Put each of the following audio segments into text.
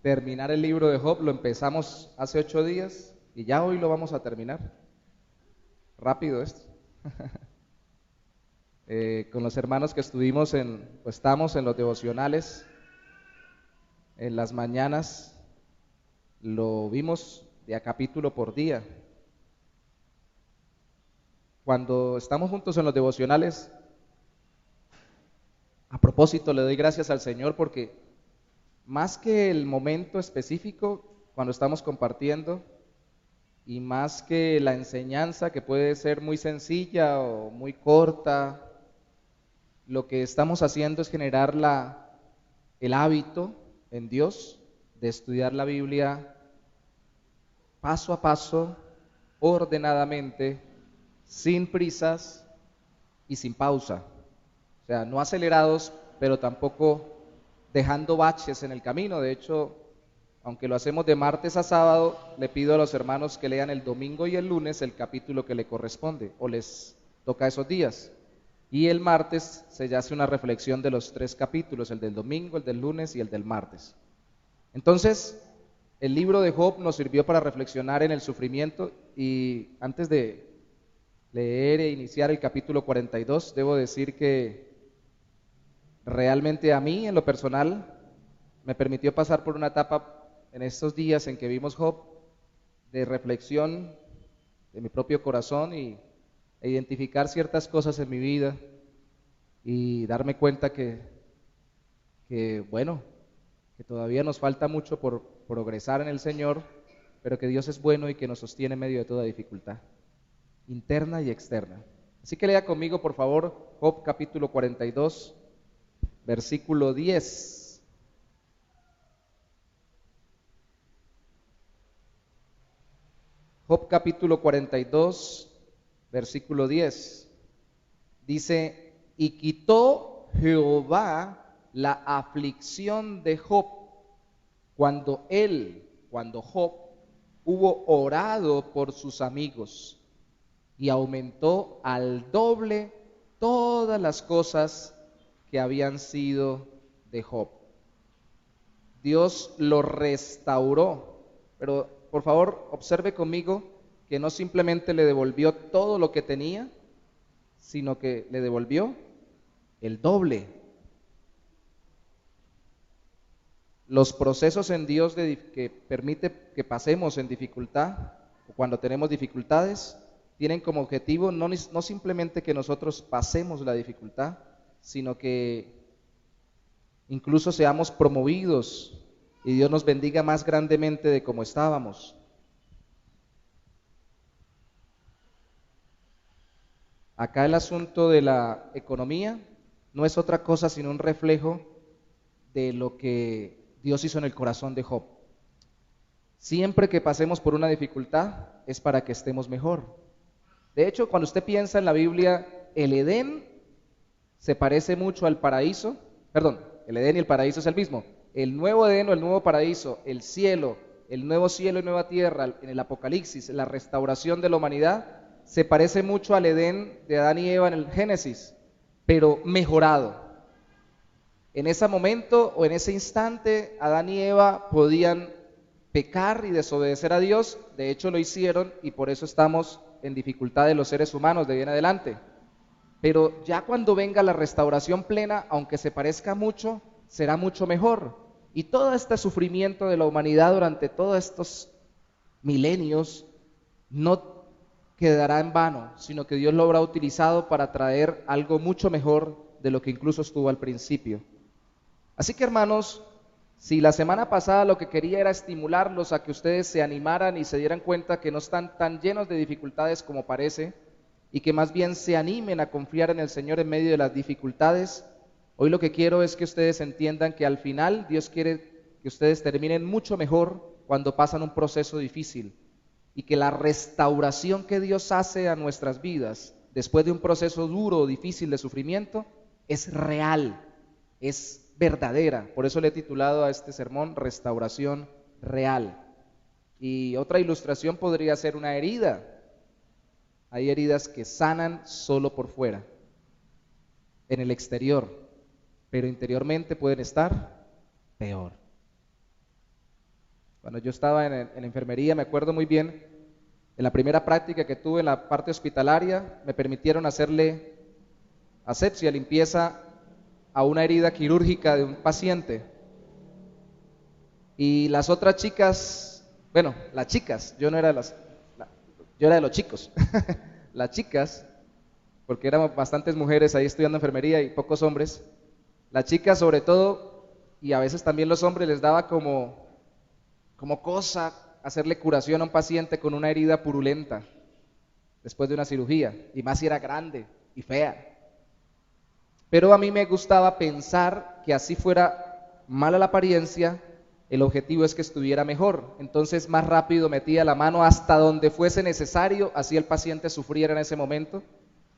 terminar el libro de Job. Lo empezamos hace 8 días y ya hoy lo vamos a terminar. Rápido esto. Con los hermanos que estamos en los devocionales, en las mañanas, lo vimos de a capítulo por día. Cuando estamos juntos en los devocionales, a propósito, le doy gracias al Señor porque más que el momento específico, cuando estamos compartiendo, y más que la enseñanza que puede ser muy sencilla o muy corta, lo que estamos haciendo es generar el hábito en Dios de estudiar la Biblia paso a paso, ordenadamente, sin prisas y sin pausa. O sea, no acelerados, pero tampoco dejando baches en el camino. De hecho, aunque lo hacemos de martes a sábado, le pido a los hermanos que lean el domingo y el lunes el capítulo que le corresponde o les toca esos días. Y el martes se hace una reflexión de los 3 capítulos, el del domingo, el del lunes y el del martes. Entonces, el libro de Job nos sirvió para reflexionar en el sufrimiento, y antes de leer e iniciar el capítulo 42, debo decir que realmente a mí, en lo personal, me permitió pasar por una etapa en estos días en que vimos Job de reflexión de mi propio corazón e identificar ciertas cosas en mi vida y darme cuenta bueno, que todavía nos falta mucho por progresar en el Señor, pero que Dios es bueno y que nos sostiene en medio de toda dificultad, interna y externa. Así que lea conmigo, por favor, Job capítulo 42, versículo 10. Job capítulo 42, versículo 10. Dice: y quitó Jehová la aflicción de Job cuando Job hubo orado por sus amigos, y aumentó al doble todas las cosas que habían sido de Job. Dios lo restauró, pero por favor observe conmigo que no simplemente le devolvió todo lo que tenía, sino que le devolvió el doble. Los procesos en Dios que permite que pasemos en dificultad, o cuando tenemos dificultades, tienen como objetivo no simplemente que nosotros pasemos la dificultad, sino que incluso seamos promovidos y Dios nos bendiga más grandemente de como estábamos. Acá el asunto de la economía no es otra cosa sino un reflejo de lo que Dios hizo en el corazón de Job. Siempre que pasemos por una dificultad es para que estemos mejor. De hecho, cuando usted piensa en la Biblia, el Edén se parece mucho al paraíso. Perdón, el Edén y el paraíso es el mismo. El nuevo Edén o el nuevo paraíso, el nuevo cielo y nueva tierra en el Apocalipsis, la restauración de la humanidad, se parece mucho al Edén de Adán y Eva en el Génesis, pero mejorado. En ese momento o en ese instante, Adán y Eva podían pecar y desobedecer a Dios. De hecho lo hicieron, y por eso estamos en dificultad de los seres humanos de ahí en adelante. Pero ya cuando venga la restauración plena, aunque se parezca mucho, será mucho mejor. Y todo este sufrimiento de la humanidad durante todos estos milenios no quedará en vano, sino que Dios lo habrá utilizado para traer algo mucho mejor de lo que incluso estuvo al principio. Así que, hermanos, si la semana pasada lo que quería era estimularlos a que ustedes se animaran y se dieran cuenta que no están tan llenos de dificultades como parece, y que más bien se animen a confiar en el Señor en medio de las dificultades, hoy lo que quiero es que ustedes entiendan que al final Dios quiere que ustedes terminen mucho mejor cuando pasan un proceso difícil, y que la restauración que Dios hace a nuestras vidas después de un proceso duro o difícil de sufrimiento es real, es verdadera. Por eso le he titulado a este sermón Restauración Real. Y otra ilustración podría ser una herida. Hay heridas que sanan solo por fuera, en el exterior, pero interiormente pueden estar peor. Cuando yo estaba en la enfermería, me acuerdo muy bien, en la primera práctica que tuve en la parte hospitalaria, me permitieron hacerle asepsia, limpieza a una herida quirúrgica de un paciente. Y las otras chicas, bueno, las chicas, yo no era de yo era de los chicos. Las chicas, porque éramos bastantes mujeres ahí estudiando enfermería y pocos hombres, las chicas sobre todo, y a veces también los hombres les daba como cosa hacerle curación a un paciente con una herida purulenta después de una cirugía, y más si era grande y fea. Pero a mí me gustaba pensar que así fuera mala la apariencia, el objetivo es que estuviera mejor. Entonces más rápido metía la mano hasta donde fuese necesario, así el paciente sufriera en ese momento,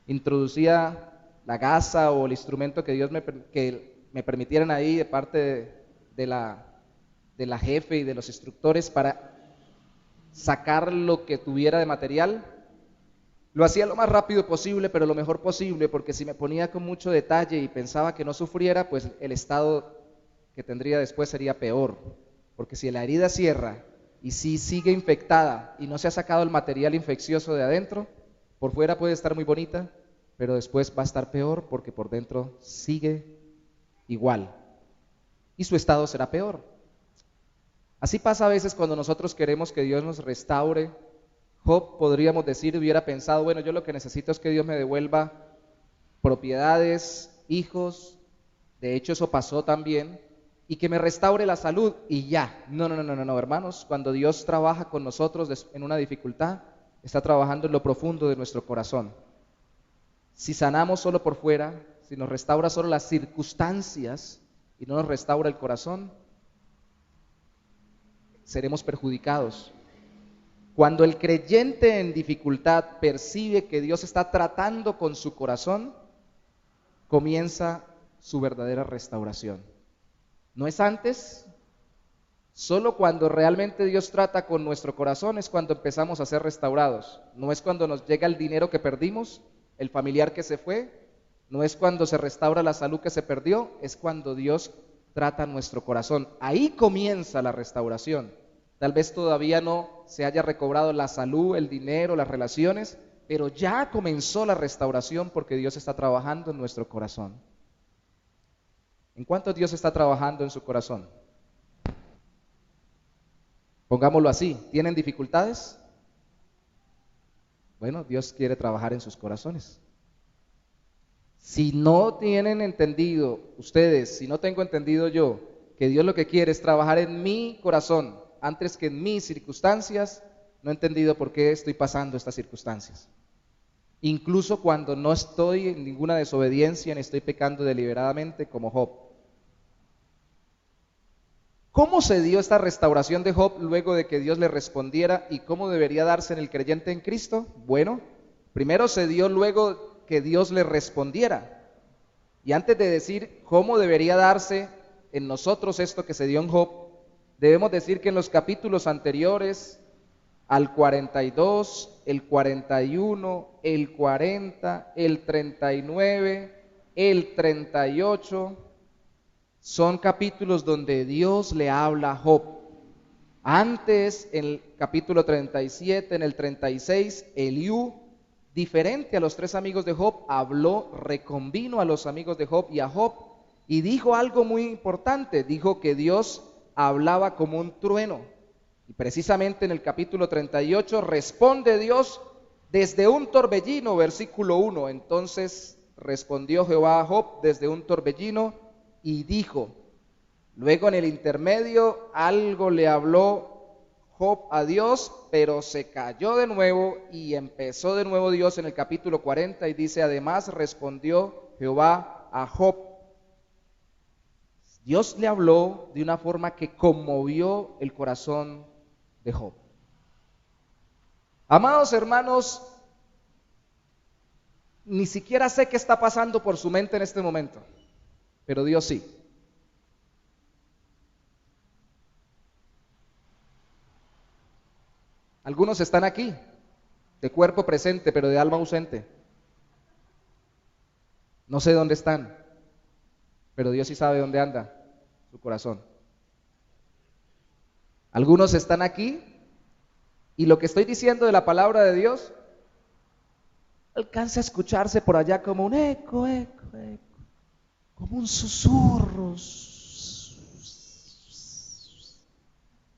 introducía la gasa o el instrumento que que me permitieran ahí de parte de la jefe y de los instructores para sacar lo que tuviera de material. Lo hacía lo más rápido posible, pero lo mejor posible, porque si me ponía con mucho detalle y pensaba que no sufriera, pues el estado que tendría después sería peor. Porque si la herida cierra y si sigue infectada y no se ha sacado el material infeccioso de adentro, por fuera puede estar muy bonita, pero después va a estar peor porque por dentro sigue igual y su estado será peor. Así pasa a veces cuando nosotros queremos que Dios nos restaure. Job, podríamos decir, hubiera pensado, bueno, yo lo que necesito es que Dios me devuelva propiedades, hijos, de hecho eso pasó también, y que me restaure la salud y ya. No, no, no, no, no, hermanos, cuando Dios trabaja con nosotros en una dificultad, está trabajando en lo profundo de nuestro corazón. Si sanamos solo por fuera, si nos restaura solo las circunstancias y no nos restaura el corazón, seremos perjudicados. Cuando el creyente en dificultad percibe que Dios está tratando con su corazón, comienza su verdadera restauración. No es antes, solo cuando realmente Dios trata con nuestro corazón es cuando empezamos a ser restaurados. No es cuando nos llega el dinero que perdimos, el familiar que se fue, no es cuando se restaura la salud que se perdió, es cuando Dios trata nuestro corazón. Ahí comienza la restauración. Tal vez todavía no se haya recobrado la salud, el dinero, las relaciones, pero ya comenzó la restauración porque Dios está trabajando en nuestro corazón. ¿En cuánto Dios está trabajando en su corazón? Pongámoslo así, ¿tienen dificultades? Bueno, Dios quiere trabajar en sus corazones. Si no tienen entendido ustedes, si no tengo entendido yo, que Dios lo que quiere es trabajar en mi corazón antes que en mis circunstancias, no he entendido por qué estoy pasando estas circunstancias. Incluso cuando no estoy en ninguna desobediencia ni estoy pecando deliberadamente como Job. ¿Cómo se dio esta restauración de Job luego de que Dios le respondiera y cómo debería darse en el creyente en Cristo? Bueno, primero se dio luego que Dios le respondiera. Y antes de decir cómo debería darse en nosotros esto que se dio en Job, debemos decir que en los capítulos anteriores, al 42, el 41, el 40, el 39, el 38, son capítulos donde Dios le habla a Job. Antes, en el capítulo 37, en el 36, Eliú, diferente a los tres amigos de Job, habló, reconvino a los amigos de Job y a Job, y dijo algo muy importante, dijo que Dios hablaba como un trueno. Y precisamente en el capítulo 38 responde Dios desde un torbellino, versículo 1. Entonces respondió Jehová a Job desde un torbellino y dijo, luego en el intermedio algo le habló Job a Dios, pero se cayó de nuevo y empezó de nuevo Dios en el capítulo 40 y dice, además respondió Jehová a Job. Dios le habló de una forma que conmovió el corazón de Job. Amados hermanos, ni siquiera sé qué está pasando por su mente en este momento, pero Dios sí. Algunos están aquí, de cuerpo presente, pero de alma ausente. No sé dónde están, pero Dios sí sabe dónde anda su corazón. Algunos están aquí y lo que estoy diciendo de la palabra de Dios alcanza a escucharse por allá como un eco, eco, eco, como un susurro.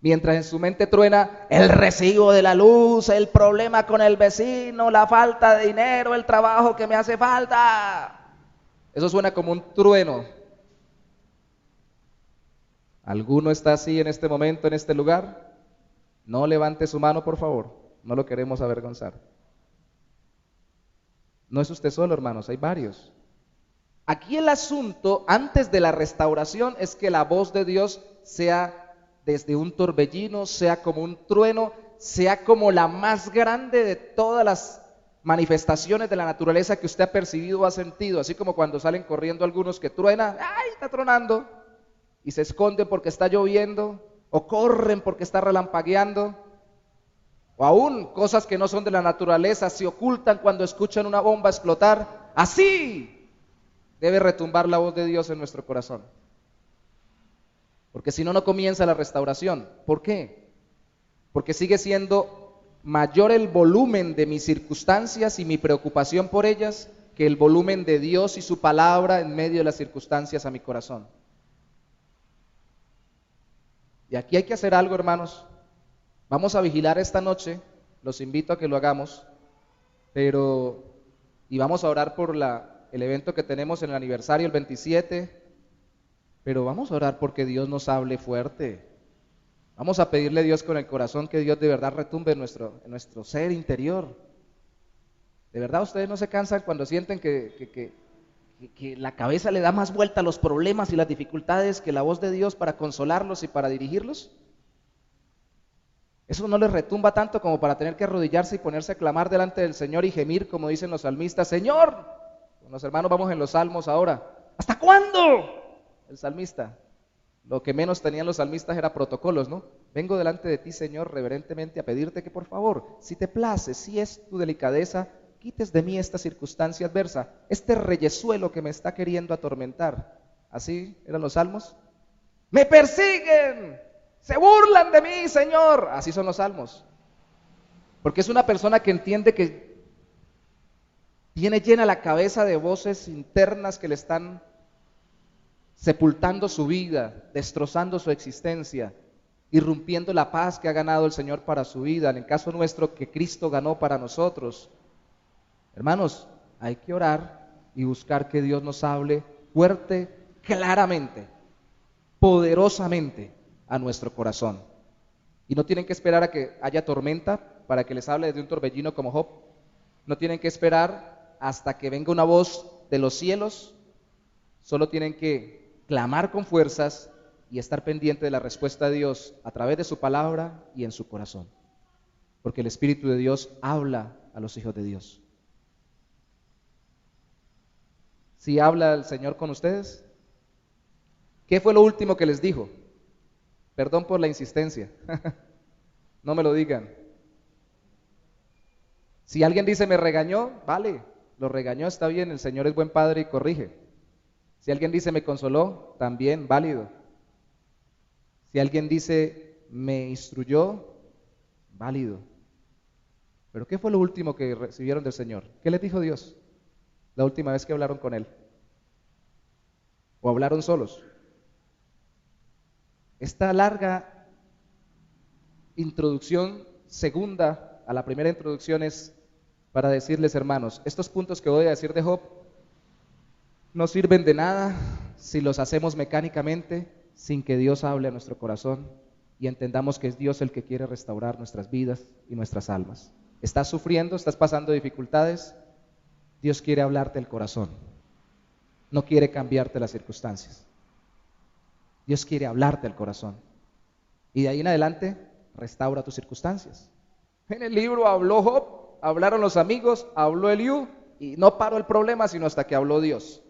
Mientras en su mente truena el recibo de la luz, el problema con el vecino, la falta de dinero, el trabajo que me hace falta. Eso suena como un trueno. ¿Alguno está así en este momento, en este lugar? No levante su mano, por favor. No lo queremos avergonzar. No es usted solo, hermanos, hay varios. Aquí el asunto, antes de la restauración, es que la voz de Dios sea desde un torbellino, sea como un trueno, sea como la más grande de todas las manifestaciones de la naturaleza que usted ha percibido o ha sentido, así como cuando salen corriendo algunos que truenan, ¡ay, está tronando! Y se esconden porque está lloviendo, o corren porque está relampagueando, o aún cosas que no son de la naturaleza se ocultan cuando escuchan una bomba explotar. Así debe retumbar la voz de Dios en nuestro corazón. Porque si no, no comienza la restauración. ¿Por qué? Porque sigue siendo mayor el volumen de mis circunstancias y mi preocupación por ellas que el volumen de Dios y su palabra en medio de las circunstancias a mi corazón. Y aquí hay que hacer algo, hermanos. Vamos a vigilar esta noche, los invito a que lo hagamos, y vamos a orar por el evento que tenemos en el aniversario, el 27, pero vamos a orar porque Dios nos hable fuerte. Vamos a pedirle a Dios con el corazón que Dios de verdad retumbe en nuestro ser interior. De verdad, ustedes no se cansan cuando sienten que la cabeza le da más vuelta a los problemas y las dificultades que la voz de Dios para consolarlos y para dirigirlos. Eso no les retumba tanto como para tener que arrodillarse y ponerse a clamar delante del Señor y gemir, como dicen los salmistas: Señor, con los hermanos vamos en los salmos ahora, ¿hasta cuándo? El salmista, lo que menos tenían los salmistas era protocolos, ¿no? Vengo delante de ti, Señor, reverentemente a pedirte que por favor, si te place, si es tu delicadeza, quites de mí esta circunstancia adversa, este reyesuelo que me está queriendo atormentar. ¿Así eran los salmos? ¡Me persiguen! ¡Se burlan de mí, Señor! Así son los salmos. Porque es una persona que entiende que tiene llena la cabeza de voces internas que le están sepultando su vida, destrozando su existencia, irrumpiendo la paz que ha ganado el Señor para su vida, en el caso nuestro que Cristo ganó para nosotros. Hermanos, hay que orar y buscar que Dios nos hable fuerte, claramente, poderosamente a nuestro corazón. Y no tienen que esperar a que haya tormenta para que les hable desde un torbellino como Job. No tienen que esperar hasta que venga una voz de los cielos. Solo tienen que clamar con fuerzas y estar pendiente de la respuesta de Dios a través de su palabra y en su corazón. Porque el Espíritu de Dios habla a los hijos de Dios. ¿Sí habla el Señor con ustedes? ¿Qué fue lo último que les dijo? Perdón por la insistencia. No me lo digan. Si alguien dice me regañó, vale, lo regañó, está bien, el Señor es buen padre y corrige. Si alguien dice me consoló, también válido. Si alguien dice me instruyó, válido. Pero ¿qué fue lo último que recibieron del Señor? ¿Qué les dijo Dios la última vez que hablaron con Él? ¿O hablaron solos? Esta larga introducción, segunda a la primera introducción, es para decirles, hermanos, estos puntos que voy a decir de Job no sirven de nada si los hacemos mecánicamente, sin que Dios hable a nuestro corazón y entendamos que es Dios el que quiere restaurar nuestras vidas y nuestras almas. ¿Estás sufriendo? ¿Estás pasando dificultades? Dios quiere hablarte el corazón, no quiere cambiarte las circunstancias. Dios quiere hablarte el corazón. Y de ahí en adelante, restaura tus circunstancias. En el libro habló Job, hablaron los amigos, habló Eliú, y no paró el problema sino hasta que habló Dios.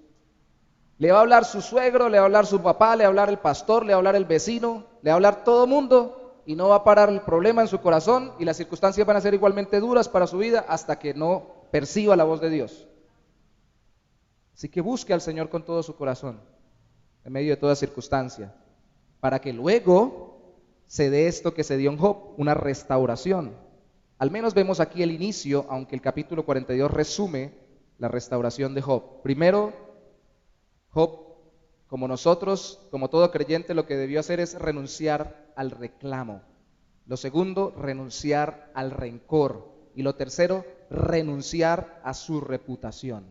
Le va a hablar su suegro, le va a hablar su papá, le va a hablar el pastor, le va a hablar el vecino, le va a hablar todo mundo, y no va a parar el problema en su corazón, y las circunstancias van a ser igualmente duras para su vida hasta que no perciba la voz de Dios. Así que busque al Señor con todo su corazón, en medio de toda circunstancia, para que luego se dé esto que se dio en Job, una restauración. Al menos vemos aquí el inicio, aunque el capítulo 42 resume la restauración de Job. Primero, Job, como nosotros, como todo creyente, lo que debió hacer es renunciar al reclamo. Lo segundo, renunciar al rencor. Y lo tercero, renunciar a su reputación.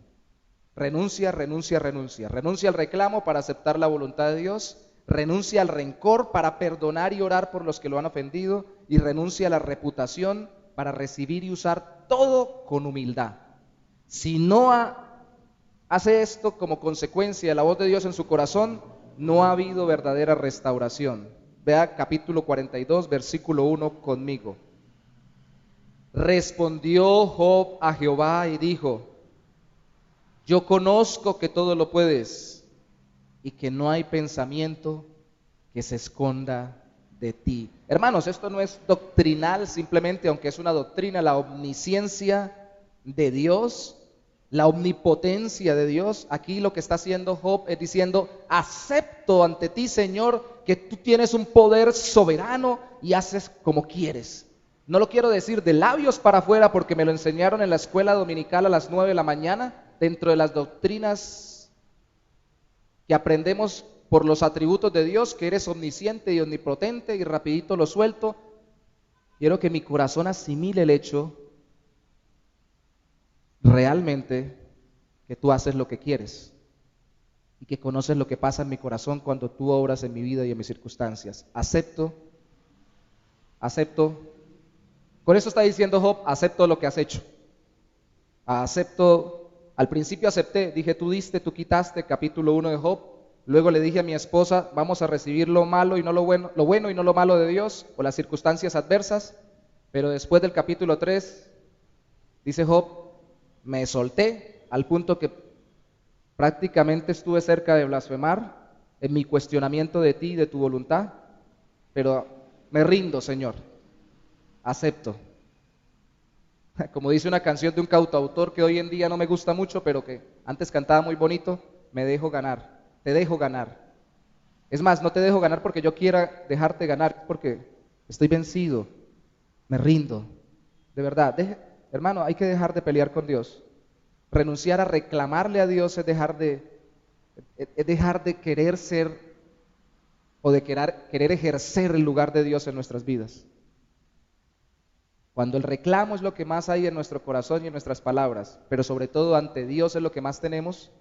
Renuncia, renuncia, renuncia. Renuncia al reclamo para aceptar la voluntad de Dios. Renuncia al rencor para perdonar y orar por los que lo han ofendido. Y renuncia a la reputación para recibir y usar todo con humildad. Si no hace esto como consecuencia de la voz de Dios en su corazón, no ha habido verdadera restauración. Vea capítulo 42, versículo 1 conmigo. Respondió Job a Jehová y dijo: yo conozco que todo lo puedes y que no hay pensamiento que se esconda de ti. Hermanos, esto no es doctrinal simplemente, aunque es una doctrina, la omnisciencia de Dios, la omnipotencia de Dios. Aquí lo que está haciendo Job es diciendo: acepto ante ti, Señor, que tú tienes un poder soberano y haces como quieres. No lo quiero decir de labios para afuera porque me lo enseñaron en la escuela dominical a las 9 de la mañana, dentro de las doctrinas que aprendemos por los atributos de Dios, que eres omnisciente y omnipotente, y rapidito lo suelto. Quiero que mi corazón asimile el hecho realmente que tú haces lo que quieres y que conoces lo que pasa en mi corazón cuando tú obras en mi vida y en mis circunstancias. Acepto. Con eso está diciendo Job: acepto lo que has hecho. Acepto. Al principio acepté, dije: tú diste, tú quitaste, capítulo 1 de Job. Luego le dije a mi esposa: vamos a recibir lo malo y no lo bueno y no lo malo de Dios, o las circunstancias adversas. Pero después del capítulo 3, dice Job, me solté al punto que prácticamente estuve cerca de blasfemar en mi cuestionamiento de ti y de tu voluntad, pero me rindo, Señor, acepto. Como dice una canción de un cantautor que hoy en día no me gusta mucho, pero que antes cantaba muy bonito: me dejo ganar, te dejo ganar. Es más, no te dejo ganar porque yo quiera dejarte ganar, porque estoy vencido, me rindo. De verdad, hermano, hay que dejar de pelear con Dios. Renunciar a reclamarle a Dios es dejar de querer ser o de querer ejercer el lugar de Dios en nuestras vidas. Cuando el reclamo es lo que más hay en nuestro corazón y en nuestras palabras, pero sobre todo ante Dios es lo que más tenemos,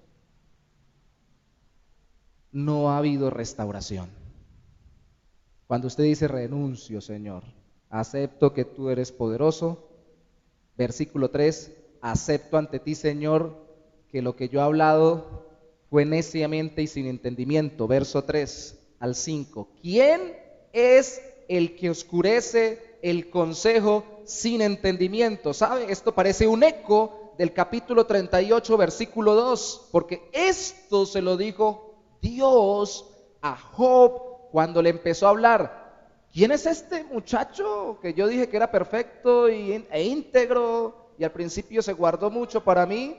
no ha habido restauración. Cuando usted dice: renuncio, Señor, acepto que tú eres poderoso. Versículo 3, acepto ante ti, Señor, que lo que yo he hablado fue neciamente y sin entendimiento. Verso 3 al 5, ¿quién es el que oscurece el consejo sin entendimiento? ¿Sabe? Esto parece un eco del capítulo 38, versículo 2, porque esto se lo dijo Dios a Job cuando le empezó a hablar. ¿Quién es este muchacho que yo dije que era perfecto e íntegro y al principio se guardó mucho para mí,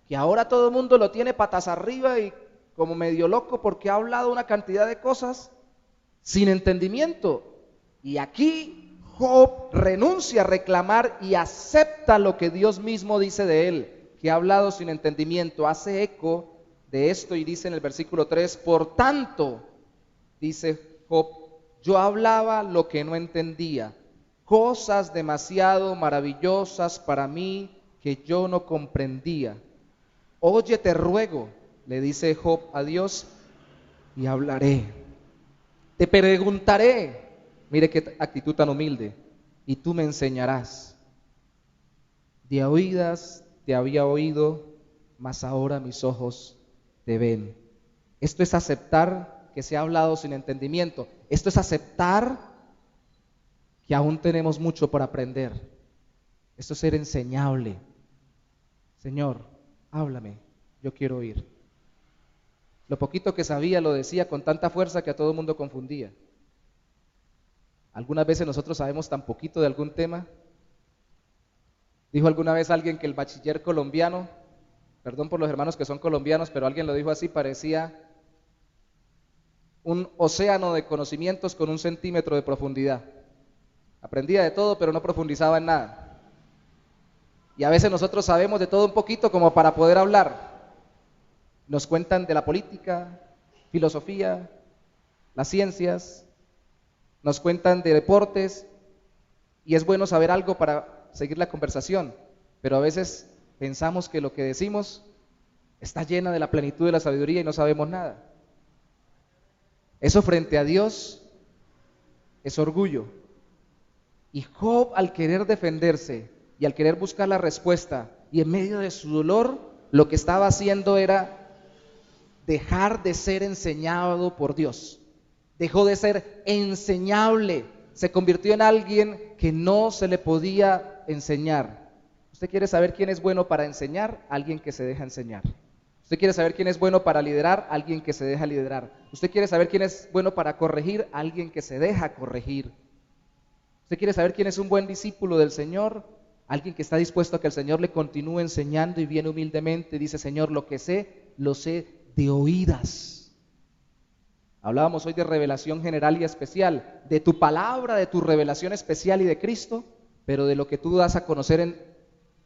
que ahora todo el mundo lo tiene patas arriba y como medio loco porque ha hablado una cantidad de cosas sin entendimiento? Y aquí Job renuncia a reclamar y acepta lo que Dios mismo dice de él, que ha hablado sin entendimiento. Hace eco de esto y dice en el versículo 3, por tanto, dice Job, yo hablaba lo que no entendía, cosas demasiado maravillosas para mí que yo no comprendía. Oye, te ruego, le dice Job a Dios, y hablaré. Te preguntaré, mire qué actitud tan humilde, y tú me enseñarás. De oídas te había oído, mas ahora mis ojos te ven. Esto es aceptar que se ha hablado sin entendimiento. Esto es aceptar que aún tenemos mucho por aprender. Esto es ser enseñable. Señor, háblame, yo quiero oír. Lo poquito que sabía lo decía con tanta fuerza que a todo el mundo confundía. Algunas veces nosotros sabemos tan poquito de algún tema. Dijo alguna vez alguien que el bachiller colombiano, perdón por los hermanos que son colombianos, pero alguien lo dijo así, parecía un océano de conocimientos con 1 centímetro de profundidad. Aprendía de todo, pero no profundizaba en nada. Y a veces nosotros sabemos de todo un poquito como para poder hablar. Nos cuentan de la política, filosofía, las ciencias, nos cuentan de deportes, y es bueno saber algo para seguir la conversación, pero a veces pensamos que lo que decimos está llena de la plenitud de la sabiduría y no sabemos nada. Eso frente a Dios es orgullo. Y Job, al querer defenderse y al querer buscar la respuesta, y en medio de su dolor, lo que estaba haciendo era dejar de ser enseñado por Dios. Dejó de ser enseñable. Se convirtió en alguien que no se le podía enseñar. ¿Usted quiere saber quién es bueno para enseñar? Alguien que se deja enseñar. ¿Usted quiere saber quién es bueno para liderar? Alguien que se deja liderar. ¿Usted quiere saber quién es bueno para corregir? Alguien que se deja corregir. ¿Usted quiere saber quién es un buen discípulo del Señor? Alguien que está dispuesto a que el Señor le continúe enseñando y viene humildemente. Dice: Señor, lo que sé, lo sé de oídas. Hablábamos hoy de revelación general y especial, de tu palabra, de tu revelación especial y de Cristo, pero de lo que tú das a conocer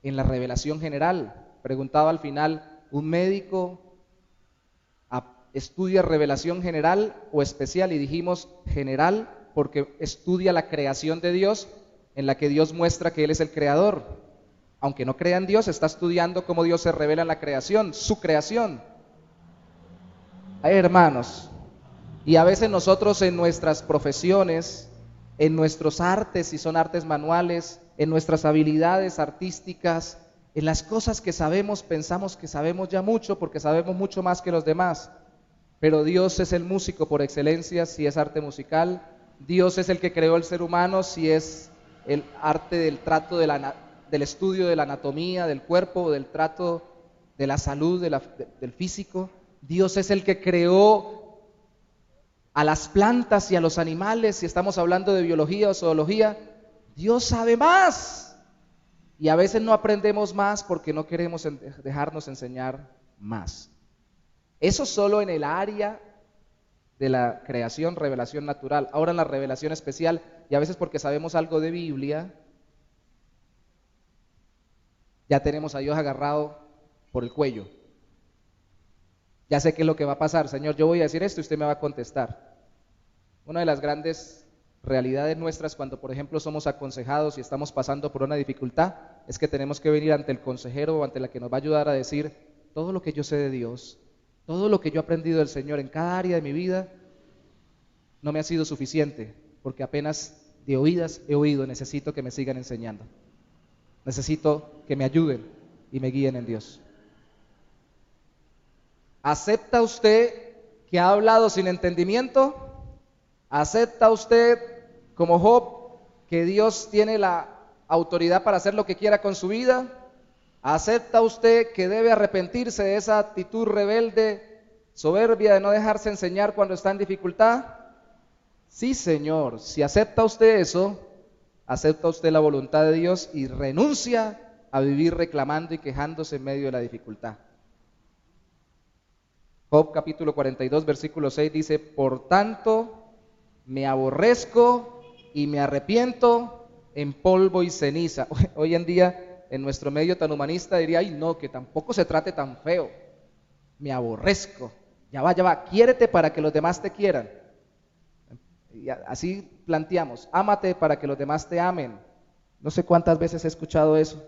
en la revelación general. Preguntaba al final: ¿un médico estudia revelación general o especial? Y dijimos general porque estudia la creación de Dios, en la que Dios muestra que Él es el creador. Aunque no crea en Dios, está estudiando cómo Dios se revela en la creación, su creación. Hermanos, y a veces nosotros en nuestras profesiones, en nuestros artes, si son artes manuales, en nuestras habilidades artísticas, en las cosas que sabemos, pensamos que sabemos ya mucho porque sabemos mucho más que los demás. Pero Dios es el músico por excelencia si es arte musical. Dios es el que creó el ser humano si es el arte del trato del estudio de la anatomía del cuerpo, del trato de la salud, del físico. Dios es el que creó a las plantas y a los animales, si estamos hablando de biología o zoología. Dios sabe más. Y a veces no aprendemos más porque no queremos dejarnos enseñar más. Eso solo en el área de la creación, revelación natural. Ahora en la revelación especial, y a veces porque sabemos algo de Biblia, ya tenemos a Dios agarrado por el cuello. Ya sé qué es lo que va a pasar. Señor, yo voy a decir esto y usted me va a contestar. Una de las grandes realidades nuestras cuando, por ejemplo, somos aconsejados y estamos pasando por una dificultad, es que tenemos que venir ante el consejero o ante la que nos va a ayudar a decir: todo lo que yo sé de Dios, todo lo que yo he aprendido del Señor en cada área de mi vida, no me ha sido suficiente, porque apenas de oídas he oído, necesito que me sigan enseñando. Necesito que me ayuden y me guíen en Dios. ¿Acepta usted que ha hablado sin entendimiento? ¿Acepta usted, como Job, que Dios tiene la autoridad para hacer lo que quiera con su vida? ¿Acepta usted que debe arrepentirse de esa actitud rebelde, soberbia de no dejarse enseñar cuando está en dificultad? Sí, Señor. Si acepta usted eso, acepta usted la voluntad de Dios y renuncia a vivir reclamando y quejándose en medio de la dificultad. Job capítulo 42, versículo 6 dice: por tanto, me aborrezco y me arrepiento en polvo y ceniza. Hoy en día, en nuestro medio tan humanista, diría: ay no, que tampoco se trate tan feo. Me aborrezco. Ya va, quiérete para que los demás te quieran. Y así planteamos: ámate para que los demás te amen. No sé cuántas veces he escuchado eso.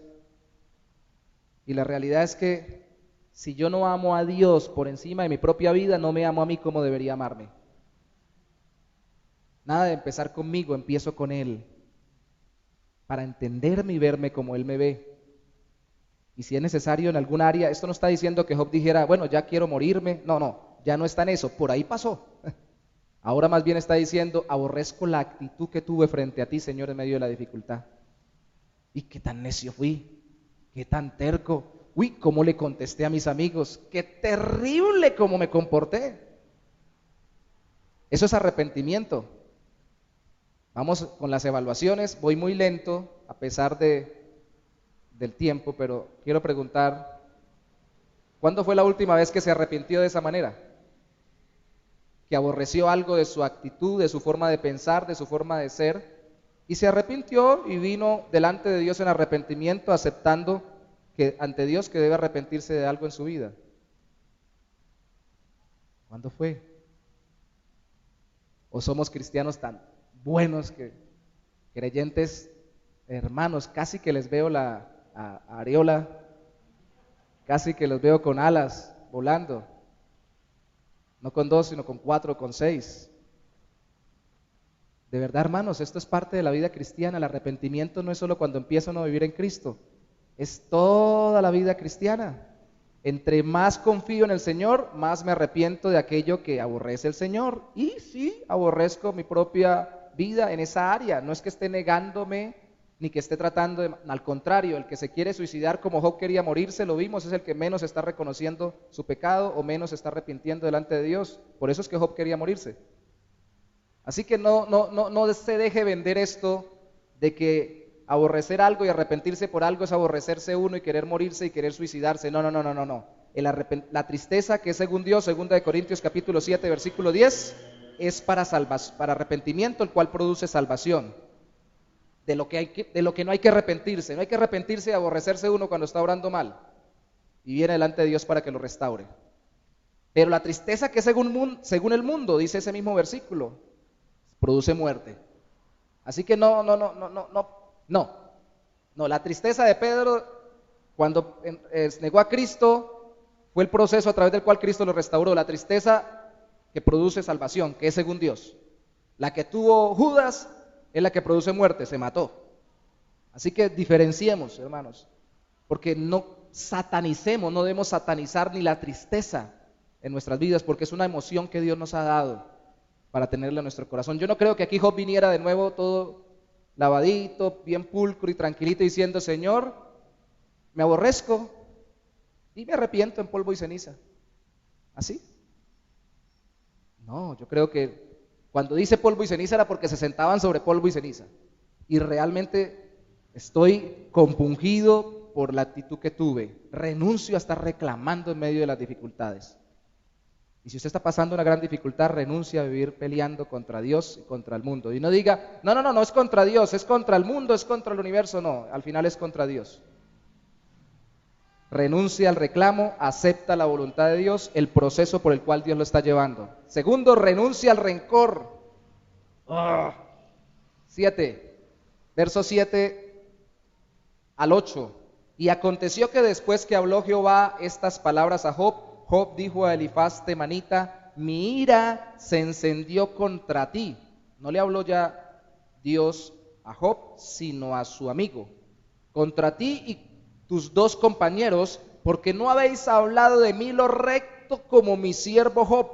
Y la realidad es que si yo no amo a Dios por encima de mi propia vida, no me amo a mí como debería amarme. Nada de empezar conmigo, empiezo con Él, para entenderme y verme como Él me ve. Y si es necesario en algún área, esto no está diciendo que Job dijera: bueno, ya quiero morirme. No, ya no está en eso, por ahí pasó. Ahora más bien está diciendo: aborrezco la actitud que tuve frente a ti, Señor, en medio de la dificultad. Y qué tan necio fui, qué tan terco. Uy, cómo le contesté a mis amigos, qué terrible cómo me comporté. Eso es arrepentimiento. Vamos con las evaluaciones, voy muy lento a pesar del tiempo, pero quiero preguntar: ¿cuándo fue la última vez que se arrepintió de esa manera? que aborreció algo de su actitud, de su forma de pensar, de su forma de ser, y se arrepintió y vino delante de Dios en arrepentimiento, aceptando que ante Dios que debe arrepentirse de algo en su vida. ¿Cuándo fue? ¿O somos cristianos tan buenos que creyentes hermanos, casi que les veo la areola, casi que los veo con alas volando, no con 2, sino con 4, con 6? De verdad, hermanos, esto es parte de la vida cristiana. El arrepentimiento no es solo cuando empieza uno a vivir en Cristo, es toda la vida cristiana. Entre más confío en el Señor, más me arrepiento de aquello que aborrece el Señor. Y sí, aborrezco mi propia vida en esa área. No es que esté negándome, ni que esté tratando de... Al contrario, el que se quiere suicidar como Job quería morirse, lo vimos, es el que menos está reconociendo su pecado o menos se está arrepintiendo delante de Dios. Por eso es que Job quería morirse. Así que no se deje vender esto de que aborrecer algo y arrepentirse por algo es aborrecerse uno y querer morirse y querer suicidarse. No. La tristeza que es según Dios, 2 Corintios capítulo 7, versículo 10, es para arrepentimiento, el cual produce salvación. De lo que no hay que arrepentirse. No hay que arrepentirse y aborrecerse uno cuando está orando mal y viene delante de Dios para que lo restaure. Pero la tristeza que es según el mundo, dice ese mismo versículo, produce muerte. Así que no. La tristeza de Pedro cuando negó a Cristo fue el proceso a través del cual Cristo lo restauró. La tristeza que produce salvación, que es según Dios. La que tuvo Judas es la que produce muerte, se mató. Así que diferenciemos, hermanos, porque no satanicemos, no debemos satanizar ni la tristeza en nuestras vidas, porque es una emoción que Dios nos ha dado para tenerla en nuestro corazón. Yo no creo que aquí Job viniera de nuevo todo lavadito, bien pulcro y tranquilito diciendo: Señor, me aborrezco y me arrepiento en polvo y ceniza. ¿Así? No, yo creo que cuando dice polvo y ceniza era porque se sentaban sobre polvo y ceniza. Y realmente estoy compungido por la actitud que tuve. Renuncio a estar reclamando en medio de las dificultades. Y si usted está pasando una gran dificultad, renuncia a vivir peleando contra Dios y contra el mundo. Y no diga: no es contra Dios, es contra el mundo, es contra el universo. No, al final es contra Dios. Renuncia al reclamo, acepta la voluntad de Dios, el proceso por el cual Dios lo está llevando. Segundo, renuncia al rencor. 7, versos 7 al 8. Y aconteció que después que habló Jehová estas palabras a Job, Job dijo a Elifaz temanita: mi ira se encendió contra ti. No le habló ya Dios a Job, sino a su amigo. Contra ti y tus 2 compañeros, porque no habéis hablado de mí lo recto como mi siervo Job.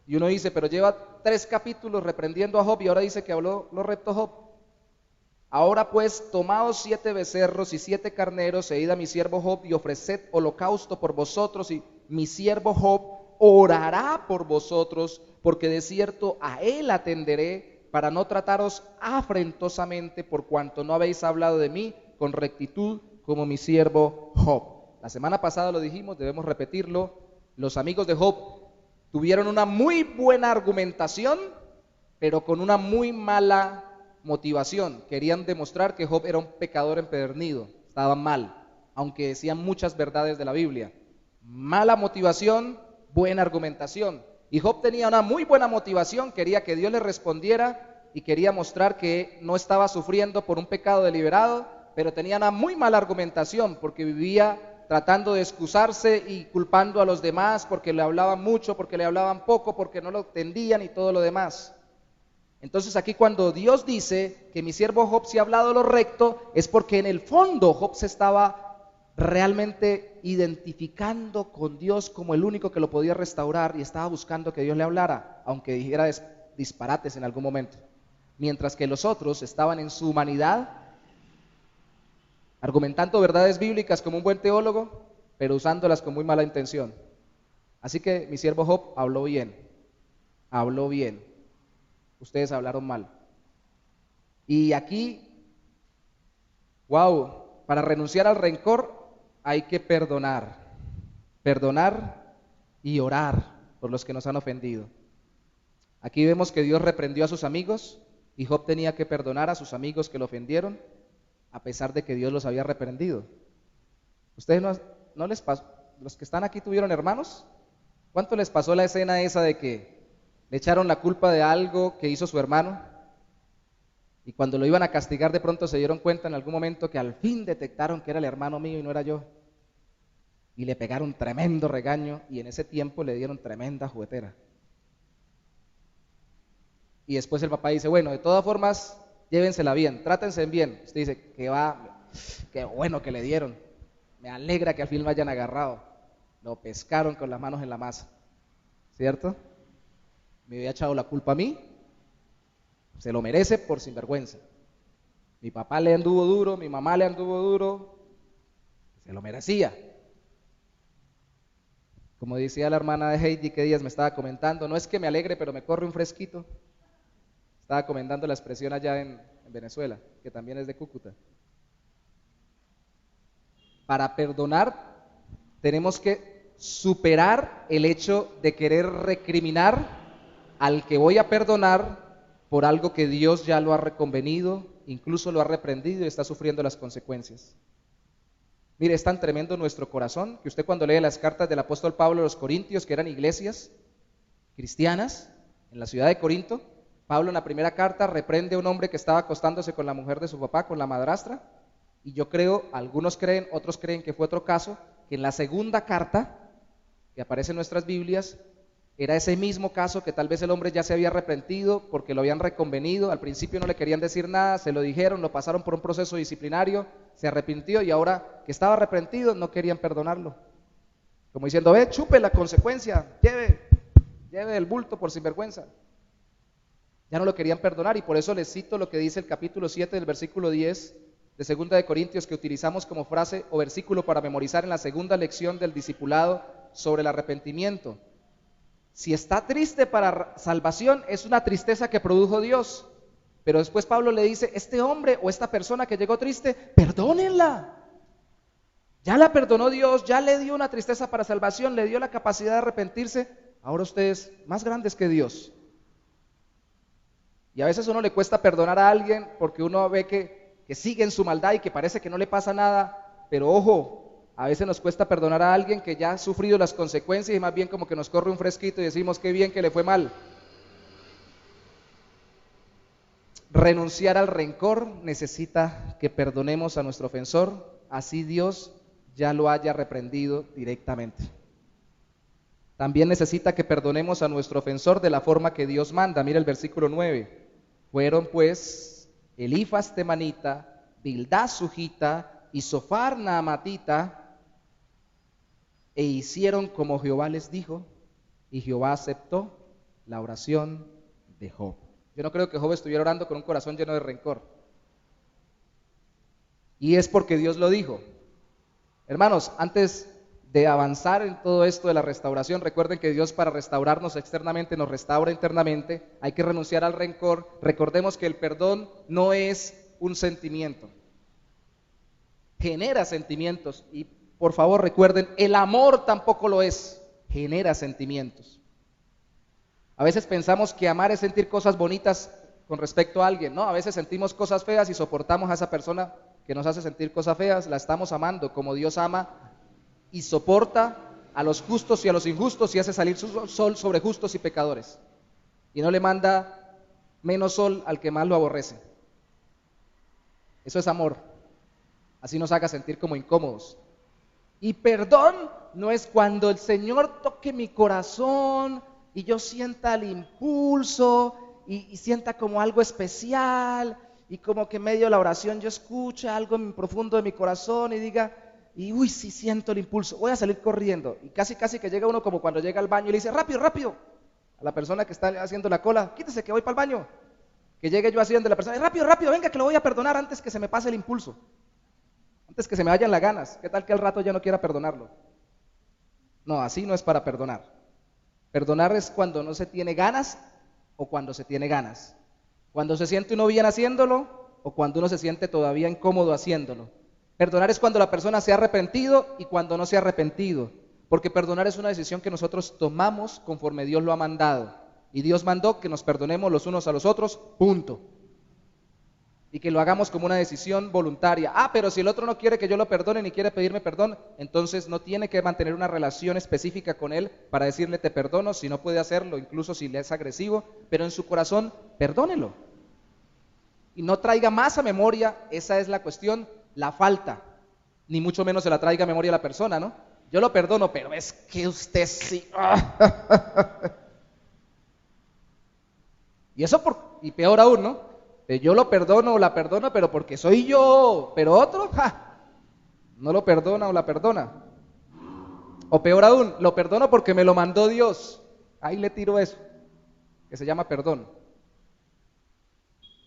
Y uno dice: pero lleva 3 capítulos reprendiendo a Job y ahora dice que habló lo recto Job. Ahora pues, tomaos 7 becerros y 7 carneros, e id a mi siervo Job y ofreced holocausto por vosotros, y mi siervo Job orará por vosotros, porque de cierto a él atenderé, para no trataros afrentosamente, por cuanto no habéis hablado de mí con rectitud como mi siervo Job. La semana pasada lo dijimos, debemos repetirlo. Los amigos de Job tuvieron una muy buena argumentación, pero con una muy mala motivación. Querían demostrar que Job era un pecador empedernido, estaba mal, aunque decían muchas verdades de la Biblia. Mala motivación, buena argumentación. Y Job tenía una muy buena motivación, quería que Dios le respondiera y quería mostrar que no estaba sufriendo por un pecado deliberado, pero tenía una muy mala argumentación porque vivía tratando de excusarse y culpando a los demás porque le hablaban mucho, porque le hablaban poco, porque no lo entendían y todo lo demás. Entonces aquí cuando Dios dice que mi siervo Job se ha hablado lo recto, es porque en el fondo Job se estaba realmente identificando con Dios como el único que lo podía restaurar y estaba buscando que Dios le hablara, aunque dijera disparates en algún momento. Mientras que los otros estaban en su humanidad, argumentando verdades bíblicas como un buen teólogo, pero usándolas con muy mala intención. Así que mi siervo Job habló bien. Ustedes hablaron mal. Y aquí, para renunciar al rencor hay que perdonar y orar por los que nos han ofendido. Aquí vemos que Dios reprendió a sus amigos y Job tenía que perdonar a sus amigos que lo ofendieron a pesar de que Dios los había reprendido. ¿Ustedes no les pasó? ¿Los que están aquí tuvieron hermanos? ¿Cuánto les pasó la escena esa de que le echaron la culpa de algo que hizo su hermano? Y cuando lo iban a castigar de pronto se dieron cuenta en algún momento que al fin detectaron que era el hermano mío y no era yo. Y le pegaron tremendo regaño y en ese tiempo le dieron tremenda juguetera. Y después el papá dice, bueno, de todas formas, llévensela bien, trátense bien. Usted dice, qué bueno que le dieron. Me alegra que al fin lo hayan agarrado. Lo pescaron con las manos en la masa. ¿Cierto? Me había echado la culpa a mí. Se lo merece por sinvergüenza. Mi papá le anduvo duro, mi mamá le anduvo duro. Se lo merecía. Como decía la hermana de Heidi que días me estaba comentando, no es que me alegre, pero me corre un fresquito. Estaba comentando la expresión allá en Venezuela, que también es de Cúcuta. Para perdonar tenemos que superar el hecho de querer recriminar al que voy a perdonar por algo que Dios ya lo ha reconvenido, incluso lo ha reprendido y está sufriendo las consecuencias. Mire, es tan tremendo nuestro corazón que usted cuando lee las cartas del apóstol Pablo a los Corintios, que eran iglesias cristianas en la ciudad de Corinto, Pablo en la primera carta reprende a un hombre que estaba acostándose con la mujer de su papá, con la madrastra, y yo creo, algunos creen, otros creen que fue otro caso, que en la segunda carta que aparece en nuestras Biblias, era ese mismo caso que tal vez el hombre ya se había arrepentido porque lo habían reconvenido, al principio no le querían decir nada, se lo dijeron, lo pasaron por un proceso disciplinario, se arrepintió y ahora que estaba arrepentido no querían perdonarlo. Como diciendo, chupe la consecuencia, lleve el bulto por sinvergüenza. Ya no lo querían perdonar y por eso les cito lo que dice el capítulo 7 del versículo 10 de 2 de Corintios que utilizamos como frase o versículo para memorizar en la segunda lección del discipulado sobre el arrepentimiento. Si está triste para salvación, es una tristeza que produjo Dios. Pero después Pablo le dice, este hombre o esta persona que llegó triste, perdónenla. Ya la perdonó Dios, ya le dio una tristeza para salvación, le dio la capacidad de arrepentirse. Ahora ustedes más grandes que Dios. Y a veces a uno le cuesta perdonar a alguien porque uno ve que sigue en su maldad y que parece que no le pasa nada. Pero ojo, a veces nos cuesta perdonar a alguien que ya ha sufrido las consecuencias y más bien como que nos corre un fresquito y decimos qué bien que le fue mal. Renunciar al rencor necesita que perdonemos a nuestro ofensor, así Dios ya lo haya reprendido directamente. También necesita que perdonemos a nuestro ofensor de la forma que Dios manda. Mira el versículo 9. Fueron pues Elifas temanita, Bildad sujita y Sofar naamatita, e hicieron como Jehová les dijo, y Jehová aceptó la oración de Job. Yo no creo que Job estuviera orando con un corazón lleno de rencor. Y es porque Dios lo dijo. Hermanos, antes de avanzar en todo esto de la restauración, recuerden que Dios para restaurarnos externamente nos restaura internamente. Hay que renunciar al rencor. Recordemos que el perdón no es un sentimiento. Genera sentimientos y por favor recuerden, el amor tampoco lo es, genera sentimientos. A veces pensamos que amar es sentir cosas bonitas con respecto a alguien, ¿no? A veces sentimos cosas feas y soportamos a esa persona que nos hace sentir cosas feas, la estamos amando como Dios ama y soporta a los justos y a los injustos y hace salir su sol sobre justos y pecadores. Y no le manda menos sol al que más lo aborrece. Eso es amor. Así nos haga sentir como incómodos. Y perdón no es cuando el Señor toque mi corazón y yo sienta el impulso y sienta como algo especial y como que en medio de la oración yo escuche algo en profundo de mi corazón y diga, y uy, sí siento el impulso, voy a salir corriendo. Y casi que llega uno como cuando llega al baño y le dice, rápido, rápido, a la persona que está haciendo la cola, quítese que voy para el baño. Que llegue yo así donde la persona, rápido, rápido, venga que lo voy a perdonar antes que se me pase el impulso. Antes que se me vayan las ganas, ¿qué tal que al rato ya no quiera perdonarlo? No, así no es para perdonar. Perdonar es cuando no se tiene ganas o cuando se tiene ganas. Cuando se siente uno bien haciéndolo o cuando uno se siente todavía incómodo haciéndolo. Perdonar es cuando la persona se ha arrepentido y cuando no se ha arrepentido. Porque perdonar es una decisión que nosotros tomamos conforme Dios lo ha mandado. Y Dios mandó que nos perdonemos los unos a los otros, punto. Y que lo hagamos como una decisión voluntaria. Pero si el otro no quiere que yo lo perdone ni quiere pedirme perdón, entonces no tiene que mantener una relación específica con él para decirle te perdono, si no puede hacerlo, incluso si le es agresivo, pero en su corazón, perdónelo. Y no traiga más a memoria, esa es la cuestión, la falta. Ni mucho menos se la traiga a memoria a la persona, ¿no? Yo lo perdono, pero es que usted sí. Y peor aún, ¿no? Yo lo perdono o la perdono, pero porque soy yo, pero otro, no lo perdona o la perdona. O peor aún, lo perdono porque me lo mandó Dios. Ahí le tiro eso, que se llama perdón.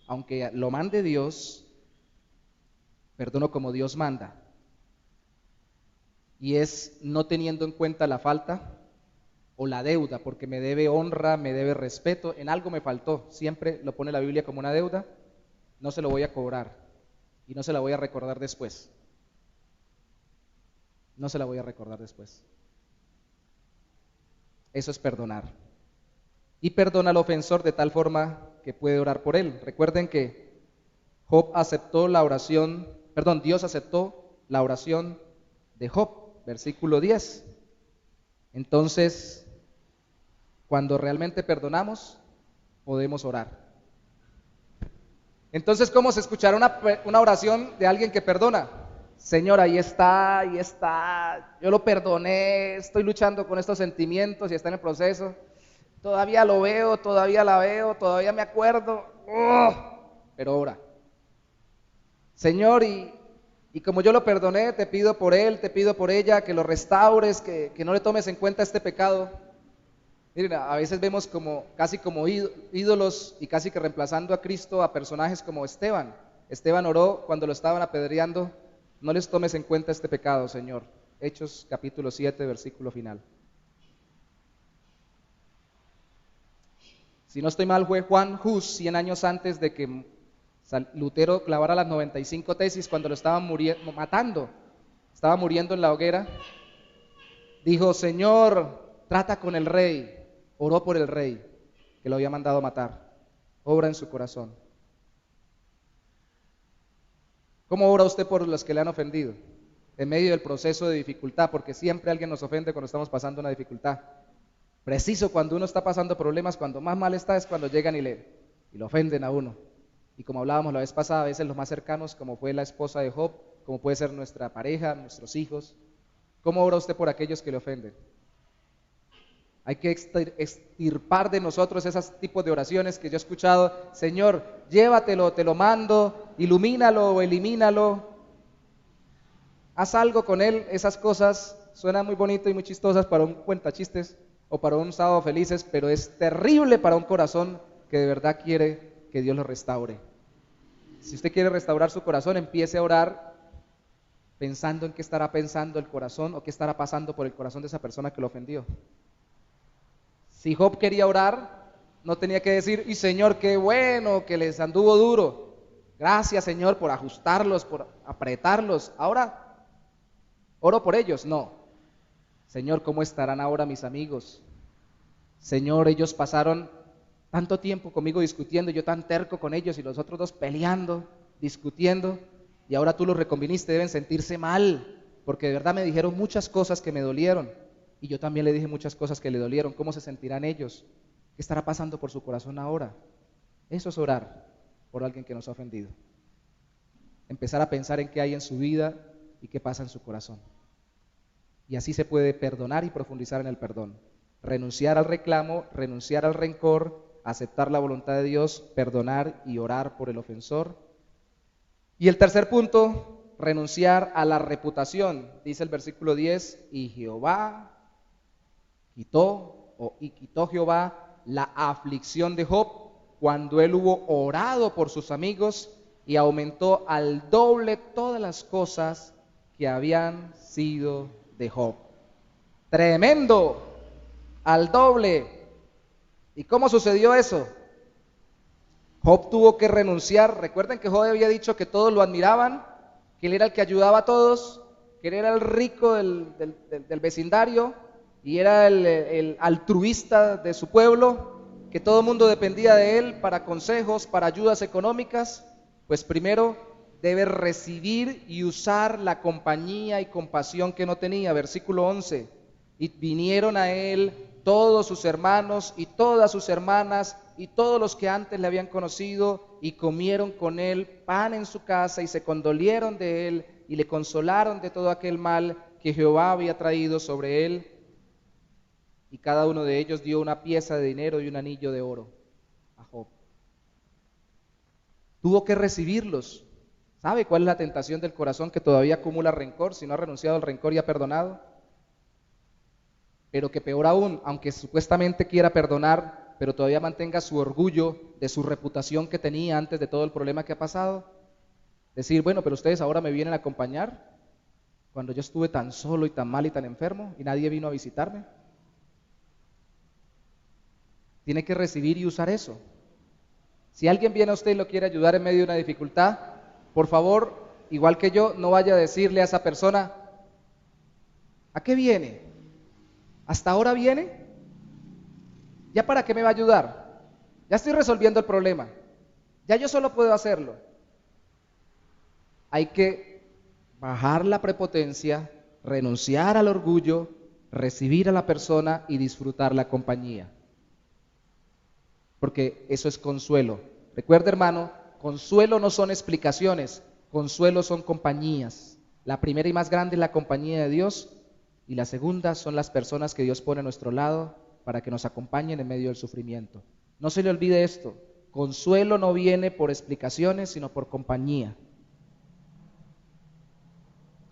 Aunque lo mande Dios, perdono como Dios manda. Y es no teniendo en cuenta la falta o la deuda, porque me debe honra, me debe respeto, en algo me faltó, siempre lo pone la Biblia como una deuda, no se lo voy a cobrar y no se la voy a recordar después. No se la voy a recordar después. Eso es perdonar. Y perdona al ofensor de tal forma que puede orar por él. Recuerden que Dios aceptó la oración de Job, versículo 10. Entonces, cuando realmente perdonamos, podemos orar. Entonces, ¿cómo se escuchará una oración de alguien que perdona? Señor, ahí está, yo lo perdoné, estoy luchando con estos sentimientos y está en el proceso. Todavía lo veo, todavía la veo, todavía me acuerdo, pero ora. Señor, y como yo lo perdoné, te pido por él, te pido por ella, que lo restaures, que no le tomes en cuenta este pecado. Miren, a veces vemos casi como ídolos y casi que reemplazando a Cristo a personajes como Esteban. Esteban oró cuando lo estaban apedreando, no les tomes en cuenta este pecado, Señor. Hechos capítulo 7, versículo final. Si no estoy mal, fue Juan Hus, 100 años antes de que Lutero clavara las 95 tesis, cuando lo estaban matando, estaba muriendo en la hoguera, dijo, Señor, trata con el rey. Oró por el rey que lo había mandado matar. Obra en su corazón. ¿Cómo ora usted por los que le han ofendido? En medio del proceso de dificultad, porque siempre alguien nos ofende cuando estamos pasando una dificultad. Preciso cuando uno está pasando problemas, cuando más mal está, es cuando llegan y lo ofenden a uno. Y como hablábamos la vez pasada, a veces los más cercanos, como fue la esposa de Job, como puede ser nuestra pareja, nuestros hijos. ¿Cómo ora usted por aquellos que le ofenden? Hay que extirpar de nosotros esos tipos de oraciones que yo he escuchado. Señor, llévatelo, te lo mando, ilumínalo o elimínalo. Haz algo con él. Esas cosas suenan muy bonitas y muy chistosas para un cuentachistes o para un sábado felices, pero es terrible para un corazón que de verdad quiere que Dios lo restaure. Si usted quiere restaurar su corazón, empiece a orar pensando en qué estará pensando el corazón o qué estará pasando por el corazón de esa persona que lo ofendió. Si Job quería orar, no tenía que decir, y Señor, qué bueno que les anduvo duro. Gracias, Señor, por ajustarlos, por apretarlos. Ahora, oro por ellos. No. Señor, ¿cómo estarán ahora mis amigos? Señor, ellos pasaron tanto tiempo conmigo discutiendo, yo tan terco con ellos y los otros dos peleando, discutiendo, y ahora tú los reconviniste, deben sentirse mal, porque de verdad me dijeron muchas cosas que me dolieron. Y yo también le dije muchas cosas que le dolieron. ¿Cómo se sentirán ellos? ¿Qué estará pasando por su corazón ahora? Eso es orar por alguien que nos ha ofendido. Empezar a pensar en qué hay en su vida y qué pasa en su corazón. Y así se puede perdonar y profundizar en el perdón. Renunciar al reclamo, renunciar al rencor, aceptar la voluntad de Dios, perdonar y orar por el ofensor. Y el tercer punto, renunciar a la reputación. Dice el versículo 10, y quitó Jehová la aflicción de Job cuando él hubo orado por sus amigos y aumentó al doble todas las cosas que habían sido de Job. Tremendo, al doble. ¿Y cómo sucedió eso? Job tuvo que renunciar. Recuerden que Job había dicho que todos lo admiraban, que él era el que ayudaba a todos, que él era el rico del vecindario y era el altruista de su pueblo, que todo el mundo dependía de él para consejos, para ayudas económicas, pues primero debe recibir y usar la compañía y compasión que no tenía. Versículo 11, y vinieron a él todos sus hermanos y todas sus hermanas y todos los que antes le habían conocido y comieron con él pan en su casa y se condolieron de él y le consolaron de todo aquel mal que Jehová había traído sobre él. Y cada uno de ellos dio una pieza de dinero y un anillo de oro a Job. Tuvo que recibirlos. ¿Sabe cuál es la tentación del corazón que todavía acumula rencor si no ha renunciado al rencor y ha perdonado? Pero que peor aún, aunque supuestamente quiera perdonar, pero todavía mantenga su orgullo de su reputación que tenía antes de todo el problema que ha pasado. Decir, bueno, pero ustedes ahora me vienen a acompañar cuando yo estuve tan solo y tan mal y tan enfermo y nadie vino a visitarme. Tiene que recibir y usar eso. Si alguien viene a usted y lo quiere ayudar en medio de una dificultad, por favor, igual que yo, no vaya a decirle a esa persona, ¿a qué viene? ¿Hasta ahora viene? ¿Ya para qué me va a ayudar? Ya estoy resolviendo el problema. Ya yo solo puedo hacerlo. Hay que bajar la prepotencia, renunciar al orgullo, recibir a la persona y disfrutar la compañía. Porque eso es consuelo. Recuerda, hermano, consuelo no son explicaciones, consuelo son compañías. La primera y más grande es la compañía de Dios y la segunda son las personas que Dios pone a nuestro lado para que nos acompañen en medio del sufrimiento. No se le olvide esto, consuelo no viene por explicaciones, sino por compañía.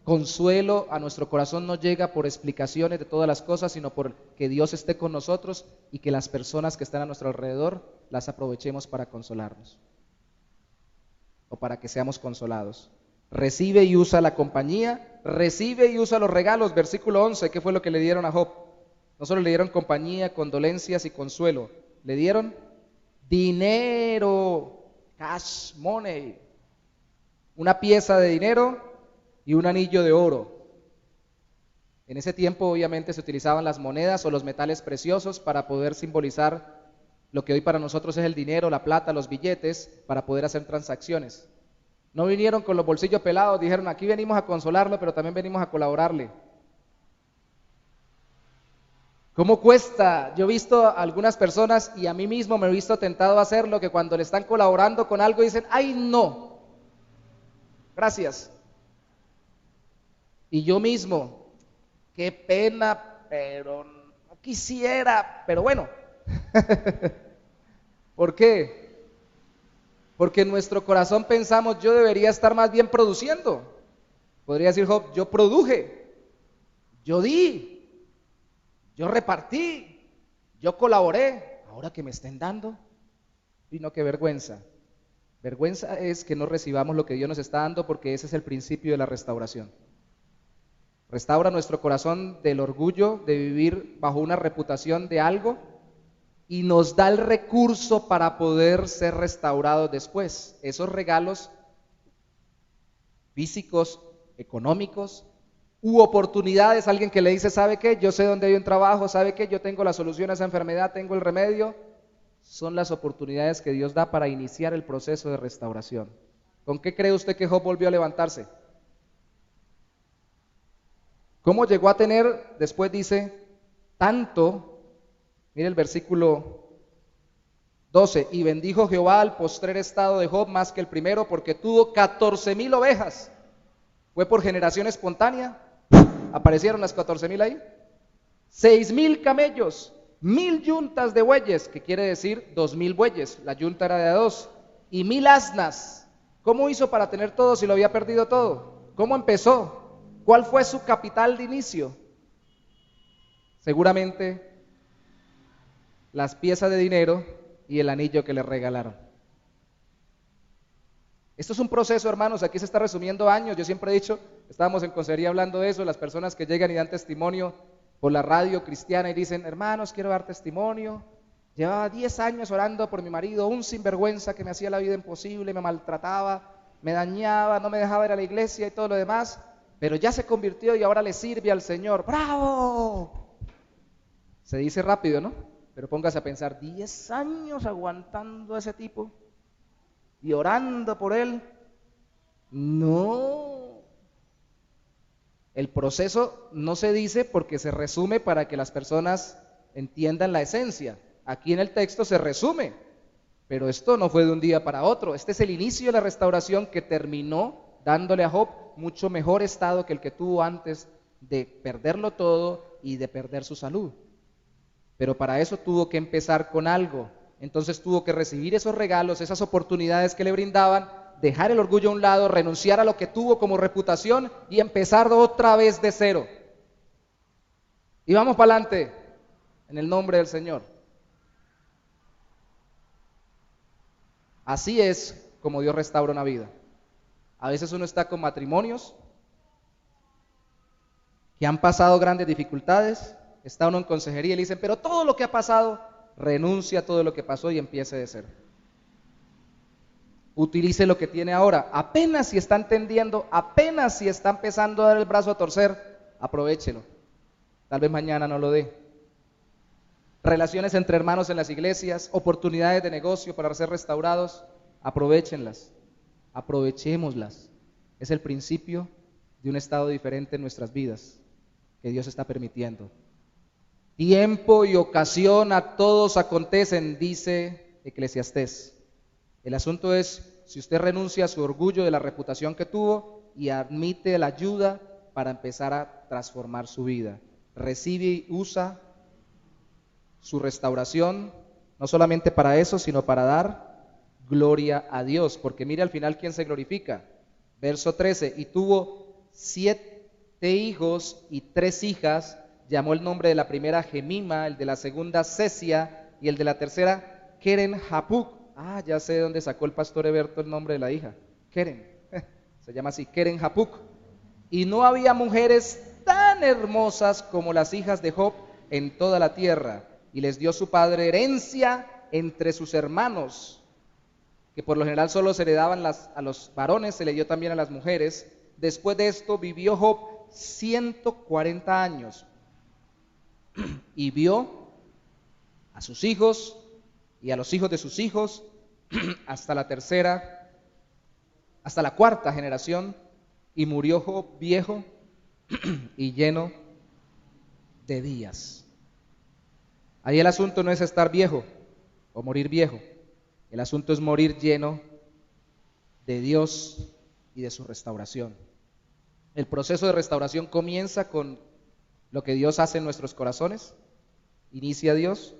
Consuelo a nuestro corazón no llega por explicaciones de todas las cosas, sino por que Dios esté con nosotros y que las personas que están a nuestro alrededor las aprovechemos para consolarnos o para que seamos consolados. Recibe y usa la compañía, recibe y usa los regalos. Versículo 11, ¿qué fue lo que le dieron a Job? No solo le dieron compañía, condolencias y consuelo, le dieron dinero, cash money, una pieza de dinero y un anillo de oro. En ese tiempo obviamente se utilizaban las monedas o los metales preciosos para poder simbolizar lo que hoy para nosotros es el dinero, la plata, los billetes, para poder hacer transacciones. No vinieron con los bolsillos pelados, dijeron aquí venimos a consolarlo, pero también venimos a colaborarle. ¿Cómo cuesta? Yo he visto a algunas personas y a mí mismo me he visto tentado a hacerlo, que cuando le están colaborando con algo dicen, ¡ay no! Gracias. Y yo mismo, qué pena, pero no quisiera, pero bueno. ¿Por qué? Porque en nuestro corazón pensamos, yo debería estar más bien produciendo. Podría decir Job, yo produje, yo di, yo repartí, yo colaboré, ahora que me estén dando. Y no, qué vergüenza. Vergüenza es que no recibamos lo que Dios nos está dando, porque ese es el principio de la restauración. Restaura nuestro corazón del orgullo de vivir bajo una reputación de algo y nos da el recurso para poder ser restaurados después. Esos regalos físicos, económicos u oportunidades, alguien que le dice, ¿sabe qué? Yo sé dónde hay un trabajo, ¿sabe qué? Yo tengo la solución a esa enfermedad, tengo el remedio. Son las oportunidades que Dios da para iniciar el proceso de restauración. ¿Con qué cree usted que Job volvió a levantarse? ¿Cómo llegó a tener, después dice, tanto? Mire el versículo 12, y bendijo Jehová al postrer estado de Job más que el primero, porque tuvo 14,000 ovejas. ¿Fue por generación espontánea? ¿Aparecieron las 14,000 ahí? 6,000 camellos, 1,000 yuntas de bueyes, que quiere decir 2,000 bueyes, la yunta era de 2, y 1,000 asnas. ¿Cómo hizo para tener todo si lo había perdido todo? ¿Cómo empezó? ¿Cuál fue su capital de inicio? Seguramente las piezas de dinero y el anillo que le regalaron. Esto es un proceso, hermanos, aquí se está resumiendo años. Yo siempre he dicho, estábamos en consejería hablando de eso, las personas que llegan y dan testimonio por la radio cristiana y dicen, hermanos, quiero dar testimonio. Llevaba 10 años orando por mi marido, un sinvergüenza que me hacía la vida imposible, me maltrataba, me dañaba, no me dejaba ir a la iglesia y todo lo demás. Pero ya se convirtió y ahora le sirve al Señor. ¡Bravo! Se dice rápido, ¿no? Pero póngase a pensar, 10 años aguantando a ese tipo y orando por él. No. El proceso no se dice porque se resume para que las personas entiendan la esencia. Aquí en el texto se resume, pero esto no fue de un día para otro. Este es el inicio de la restauración que terminó dándole a Job mucho mejor estado que el que tuvo antes de perderlo todo y de perder su salud. Pero para eso tuvo que empezar con algo. Entonces tuvo que recibir esos regalos, esas oportunidades que le brindaban, dejar el orgullo a un lado, renunciar a lo que tuvo como reputación y empezar otra vez de cero. Y vamos para adelante, en el nombre del Señor. Así es como Dios restaura una vida. A veces uno está con matrimonios que han pasado grandes dificultades, está uno en consejería y le dicen, pero todo lo que ha pasado, renuncia a todo lo que pasó y empiece de cero. Utilice lo que tiene ahora, apenas si está entendiendo, apenas si está empezando a dar el brazo a torcer, aprovéchelo. Tal vez mañana no lo dé. Relaciones entre hermanos en las iglesias, oportunidades de negocio para ser restaurados, aprovéchenlas, aprovechémoslas. Es el principio de un estado diferente en nuestras vidas que Dios está permitiendo. Tiempo y ocasión a todos acontecen, dice Eclesiastés. El asunto es si usted renuncia a su orgullo de la reputación que tuvo y admite la ayuda para empezar a transformar su vida. Recibe y usa su restauración, no solamente para eso, sino para dar gloria a Dios. Porque mire al final quién se glorifica. Verso 13, y tuvo 7 hijos y 3 hijas, llamó el nombre de la primera Gemima, el de la segunda Cesia y el de la tercera Keren Hapuk. Ah, ya sé de dónde sacó el pastor Eberto el nombre de la hija, Keren, se llama así, Keren Hapuk. Y no había mujeres tan hermosas como las hijas de Job en toda la tierra, y les dio su padre herencia entre sus hermanos, que por lo general solo se le daban a los varones, se le dio también a las mujeres. Después de esto vivió Job 140 años y vio a sus hijos y a los hijos de sus hijos hasta la cuarta generación, y murió Job viejo y lleno de días. Ahí el asunto no es estar viejo o morir viejo, el asunto es morir lleno de Dios y de su restauración. El proceso de restauración comienza con lo que Dios hace en nuestros corazones, inicia Dios,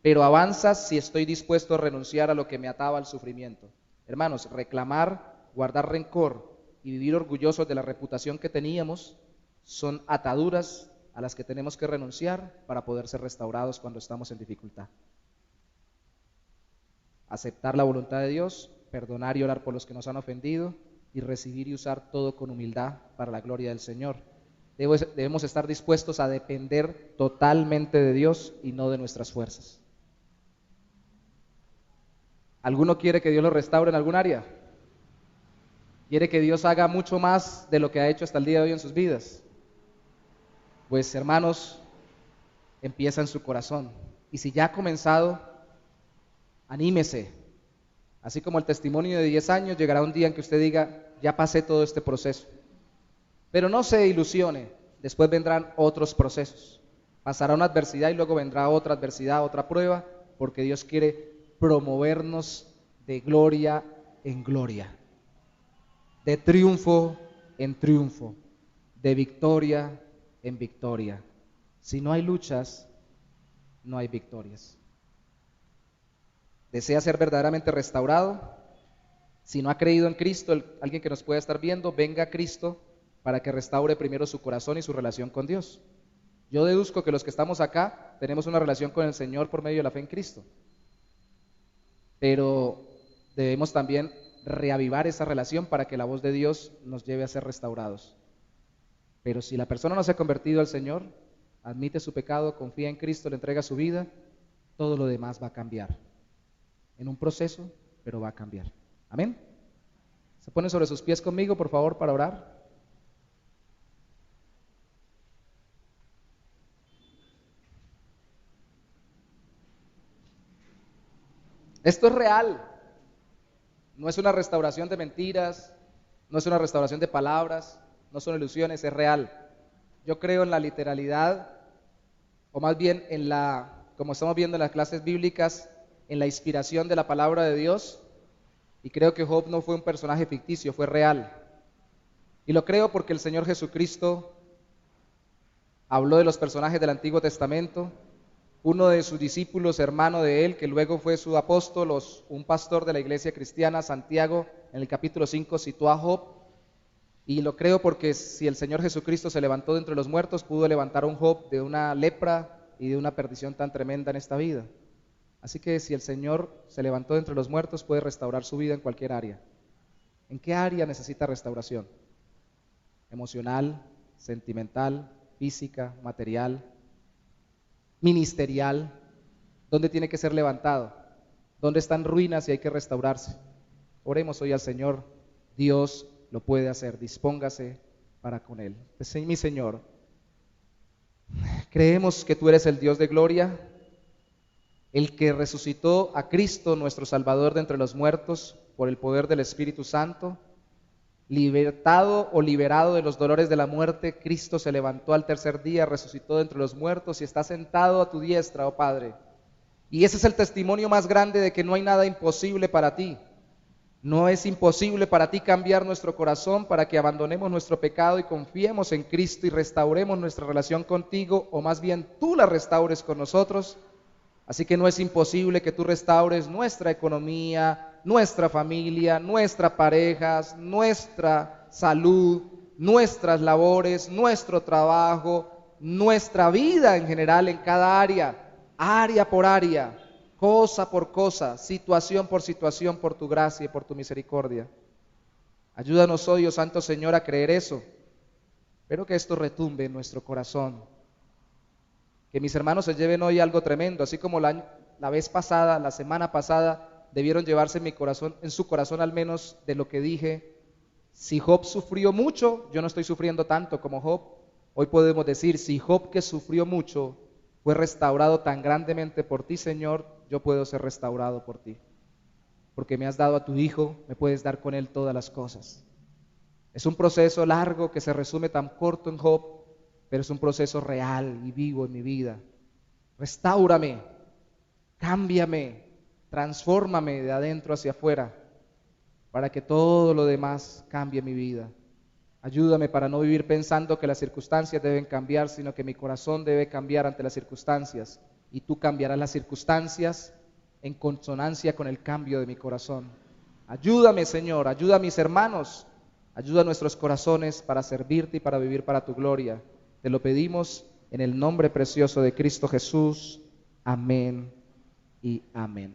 pero avanza si estoy dispuesto a renunciar a lo que me ataba al sufrimiento. Hermanos, reclamar, guardar rencor y vivir orgullosos de la reputación que teníamos son ataduras a las que tenemos que renunciar para poder ser restaurados cuando estamos en dificultad. Aceptar la voluntad de Dios, perdonar y orar por los que nos han ofendido y recibir y usar todo con humildad para la gloria del Señor. Debemos estar dispuestos a depender totalmente de Dios y no de nuestras fuerzas. ¿Alguno quiere que Dios lo restaure en algún área? ¿Quiere que Dios haga mucho más de lo que ha hecho hasta el día de hoy en sus vidas? Pues hermanos, empieza en su corazón. Y si ya ha comenzado, anímese. Así como el testimonio de 10 años, llegará un día en que usted diga, ya pasé todo este proceso. Pero no se ilusione, después vendrán otros procesos. Pasará una adversidad y luego vendrá otra adversidad, otra prueba, porque Dios quiere promovernos de gloria en gloria, de triunfo en triunfo, de victoria en victoria. Si no hay luchas, no hay victorias. ¿Desea ser verdaderamente restaurado? Si no ha creído en Cristo, alguien que nos pueda estar viendo, venga a Cristo para que restaure primero su corazón y su relación con Dios. Yo deduzco que los que estamos acá tenemos una relación con el Señor por medio de la fe en Cristo, pero debemos también reavivar esa relación para que la voz de Dios nos lleve a ser restaurados. Pero si la persona no se ha convertido al Señor, admite su pecado, confía en Cristo, le entrega su vida, todo lo demás va a cambiar. En un proceso, pero va a cambiar. Amén. ¿Se ponen sobre sus pies conmigo, por favor, para orar? Esto es real. No es una restauración de mentiras, no es una restauración de palabras, no son ilusiones, es real. Yo creo en la literalidad, o más bien como estamos viendo en las clases bíblicas, en la inspiración de la palabra de Dios, y creo que Job no fue un personaje ficticio, fue real. Y lo creo porque el Señor Jesucristo habló de los personajes del Antiguo Testamento. Uno de sus discípulos, hermano de él, que luego fue su apóstol, un pastor de la iglesia cristiana, Santiago, en el capítulo 5 citó a Job. Y lo creo porque si el Señor Jesucristo se levantó de entre los muertos, pudo levantar a un Job de una lepra y de una perdición tan tremenda en esta vida. Así que si el Señor se levantó de entre los muertos, puede restaurar su vida en cualquier área. ¿En qué área necesita restauración? Emocional, sentimental, física, material, ministerial. ¿Dónde tiene que ser levantado? ¿Dónde están ruinas y hay que restaurarse? Oremos hoy al Señor. Dios lo puede hacer. Dispóngase para con Él. Mi Señor, creemos que tú eres el Dios de gloria, el que resucitó a Cristo, nuestro Salvador, de entre los muertos por el poder del Espíritu Santo. Libertado o liberado de los dolores de la muerte, Cristo se levantó al tercer día, resucitó de entre los muertos y está sentado a tu diestra, oh Padre. Y ese es el testimonio más grande de que no hay nada imposible para ti. No es imposible para ti cambiar nuestro corazón para que abandonemos nuestro pecado y confiemos en Cristo y restauremos nuestra relación contigo, o más bien tú la restaures con nosotros. Así que no es imposible que tú restaures nuestra economía, nuestra familia, nuestras parejas, nuestra salud, nuestras labores, nuestro trabajo, nuestra vida en general en cada área por área, cosa por cosa, situación por tu gracia y por tu misericordia. Ayúdanos hoy, oh Santo Señor, a creer eso. Espero que esto retumbe en nuestro corazón. Que mis hermanos se lleven hoy algo tremendo, así como la vez pasada, la semana pasada, debieron llevarse en su corazón al menos de lo que dije. Si Job sufrió mucho, yo no estoy sufriendo tanto como Job. Hoy podemos decir, si Job, que sufrió mucho, fue restaurado tan grandemente por ti, Señor, yo puedo ser restaurado por ti. Porque me has dado a tu Hijo, me puedes dar con Él todas las cosas. Es un proceso largo que se resume tan corto en Job, pero es un proceso real y vivo en mi vida. Restáurame, cámbiame, transfórmame de adentro hacia afuera, para que todo lo demás cambie mi vida. Ayúdame para no vivir pensando que las circunstancias deben cambiar, sino que mi corazón debe cambiar ante las circunstancias, y tú cambiarás las circunstancias en consonancia con el cambio de mi corazón. Ayúdame, Señor, ayuda a mis hermanos, ayuda a nuestros corazones para servirte y para vivir para tu gloria. Te lo pedimos en el nombre precioso de Cristo Jesús. Amén y amén.